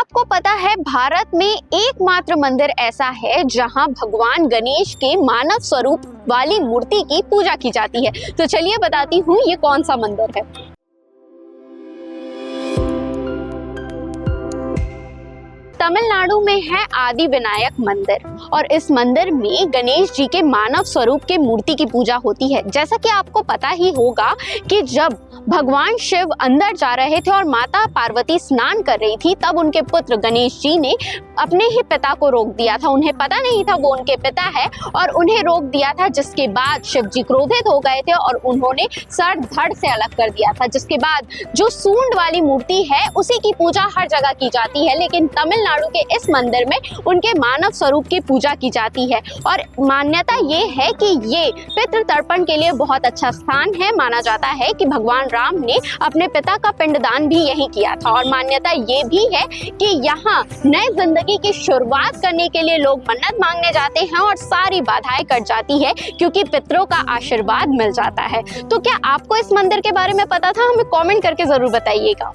आपको पता है भारत में एकमात्र मंदिर ऐसा है जहां भगवान गणेश के मानव स्वरूप वाली मूर्ति की पूजा की जाती है। तो चलिए बताती हूँ ये कौन सा मंदिर है। तमिलनाडु में है आदि विनायक मंदिर और इस मंदिर में गणेश जी के मानव स्वरूप के मूर्ति की पूजा होती है। जैसा कि आपको पता ही होगा कि जब भगवान शिव अंदर जा रहे थे और माता पार्वती स्नान कर रही थी, तब उनके पुत्र गणेश जी ने अपने ही पिता को रोक दिया था। उन्हें पता नहीं था वो उनके पिता है और उन्हें रोक दिया था, जिसके बाद शिव जी क्रोधित हो गए थे और उन्होंने सर धड़ से अलग कर दिया था। जिसके बाद जो सूंड वाली मूर्ति है उसी की पूजा हर जगह की जाती है, लेकिन तमिलनाडु के इस मंदिर में उनके मानव स्वरूप की पूजा की जाती है। और मान्यता ये है कि ये पितृ तर्पण के लिए बहुत अच्छा स्थान है। माना जाता है कि भगवान राम ने अपने पिता का पिंडदान भी यहीं किया था। और मान्यता ये भी है कि यहाँ नए जिंदगी की शुरुआत करने के लिए लोग मन्नत मांगने जाते हैं और सारी बाधाएं कट जाती है, क्योंकि पितरों का आशीर्वाद मिल जाता है। तो क्या आपको इस मंदिर के बारे में पता था? हमें कमेंट करके जरूर बताइएगा।